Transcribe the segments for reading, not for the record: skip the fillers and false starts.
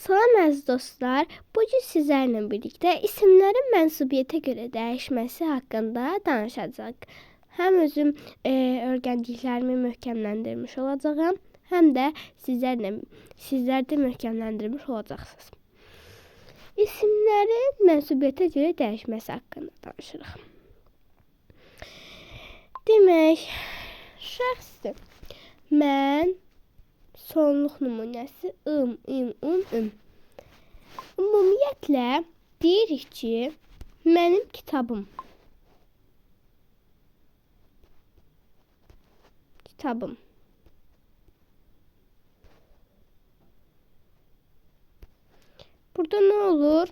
Salam əziz dostlar, bugün sizlərlə birlikdə isimlərin mənsubiyyətə görə dəyişməsi haqqında danışacağıq. Həm özüm öyrəndiklərimi möhkəmləndirmiş olacağam, həm də sizlər də möhkəmləndirmiş olacaqsınız. İsimlərin mənsubiyyətə görə dəyişməsi haqqında danışırıq. Demək, şəxsdir. Mən, sonluq nümunəsi ım. Ümumiyyətlə deyirik ki, mənim kitabım. Burada nə olur?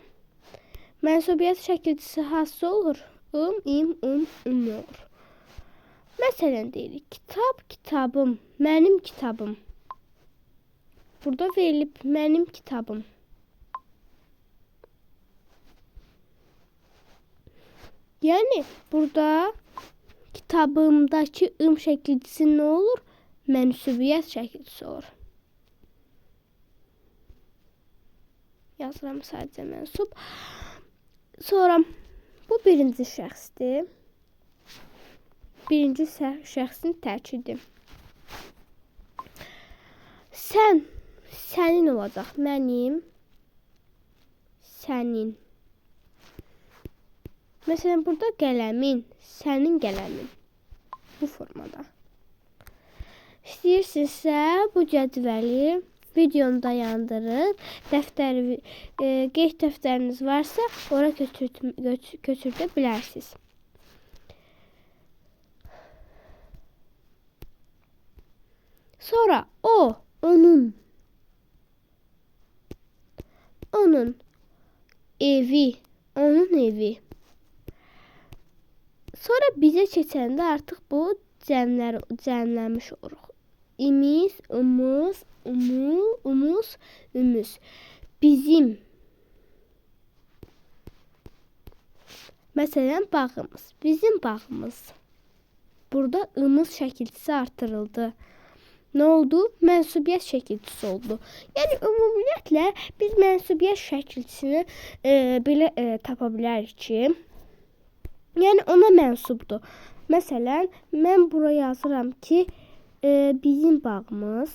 Mənsubiyyət şəkilçisi hansı olur? ım olur. Məsələn deyirik, kitabım, mənim kitabım. Burada verilib mənim kitabım. Yəni burada kitabımdakı şəkilçisi nə olur? Mənsubiyyət şəkilçisi olur. Yazıram sadəcə mənsub. Sonra bu birinci şəxsdir. Birinci şəxsin təkidi. Sənin olacaq. Mənim, sənin. Məsələn, burada qələmin, sənin qələmin. Bu formada. İstəyirsinizsə bu cədvəli videonu dayandırıb, qeyd dəftəriniz varsa, ora köçürdə bilərsiniz. Sonra onun evi. Sonra bizə keçəndə artıq bu cəmlənmiş oluruq. İmiz, ümüz. Bizim. Məsələn, bağımız. Bizim bağımız. Burada ımız şəkilçisi artırıldı. Nə oldu? Mənsubiyyət şəkilçisi oldu. Yəni, ümumiyyətlə, biz mənsubiyyət şəkilçisini belə tapa bilərik ki, yəni, ona mənsubdur. Məsələn, mən buraya yazıram ki, bizim bağımız.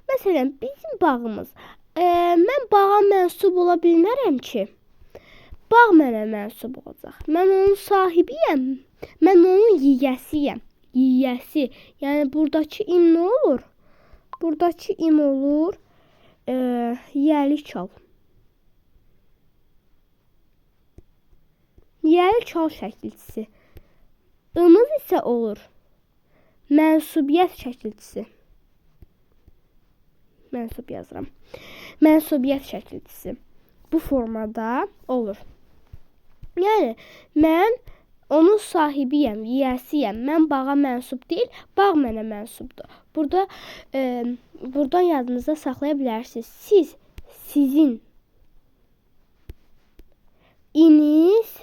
Məsələn, bizim bağımız. Mən bağa mənsub ola bilmərəm ki, bağ mənə mənsub olacaq. Mən onun sahibiyəm, mən onun yiyəsiyəm. Yiyəsi. Yəni, buradakı im nə olur? Buradakı im olur yiyəli çal. Yiyəli çal şəkilçisi. Imız isə olur mənsubiyyət şəkilçisi. Mənsub yazıram. Mənsubiyyət şəkilçisi. Bu formada olur. Yəni, mən onun sahibiyəm, yiyəsiyəm. Mən bağa mənsub deyil, bağ mənə mənsubdur. Buradan yadınızda saxlaya bilərsiniz. Siz, sizin. İniz,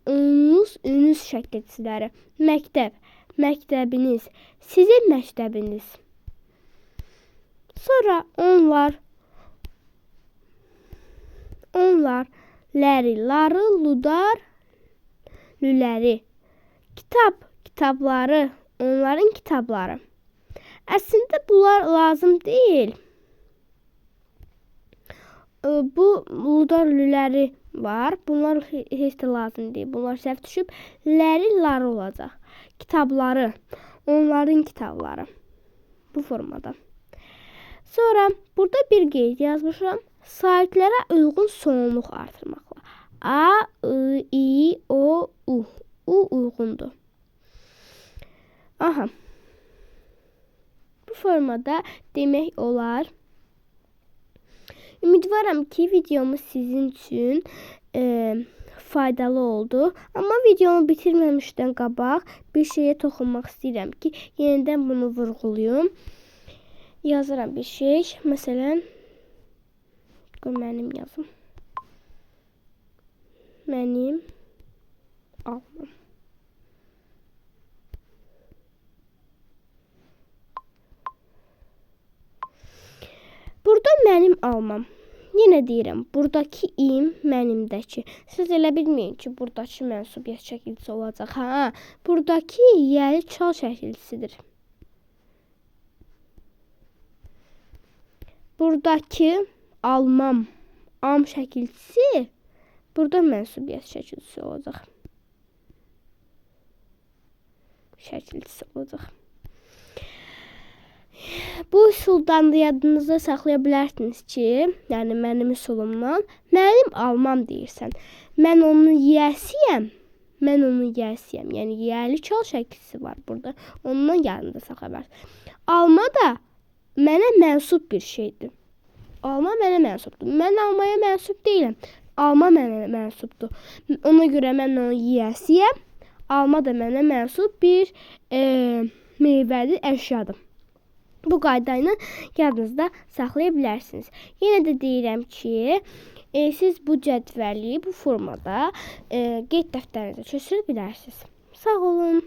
ünüz şəkilçiləri. Məktəb, məktəbiniz. Sizin məktəbiniz. Sonra onlar, ləri, ları, ludar, lüləri. Kitabları, onların kitabları. Əslində bunlar lazım deyil. Bu ludar, lüləri var. Bunlar heç də lazım deyil. Bunlar səhv düşüb. Ləri, ları olacaq. Kitabları, onların kitabları. Bu formada. Sonra burada bir qeyd yazmışam. Sahiblərə uyğun sonluq artırmaqla. A, I, O, U. U uyğundur. Aha. Bu formada demək olar. Ümidvaram ki, videomuz sizin üçün faydalı oldu. Amma videomu bitirməmişdən qabaq bir şeyə toxunmaq istəyirəm ki, yenidən bunu vurğulayım. Yazıram bir şey. Məsələn, mənim yazım. Mənim almam. Burada mənim almam. Yenə deyirəm, buradakı im mənimdəki. Siz elə bilməyin ki, buradakı mənsubiyyət şəkilçisi olacaq. Hə, buradakı yəli çal şəkilçisidir. Buradakı almam, am şəkilçisi burada mənsubiyyət şəkilçisi olacaq. Bu üsuldan da yadınızda saxlaya bilərsiniz ki, yəni mənim üsulumdan mənim almam deyirsən. Mən onun yiyəsiyəm. Yəni yiyəli çal şəkilçisi var burada. Ondan yadında saxlaya bilərsiniz. Alma da mənə mənsub bir şeydir. Alma mənə mənsubdur. Mən almaya mənsub deyiləm. Alma mənə mənsubdur. Ona görə mən onun yiyəsiyəm. Alma da mənə mənsub bir meyvəli əşyadır. Bu qayda ilə yadınızda saxlaya bilərsiniz. Yenə də deyirəm ki, siz bu cədvəli bu formada qeyd dəftərinizə köçürə bilərsiniz. Sağ olun.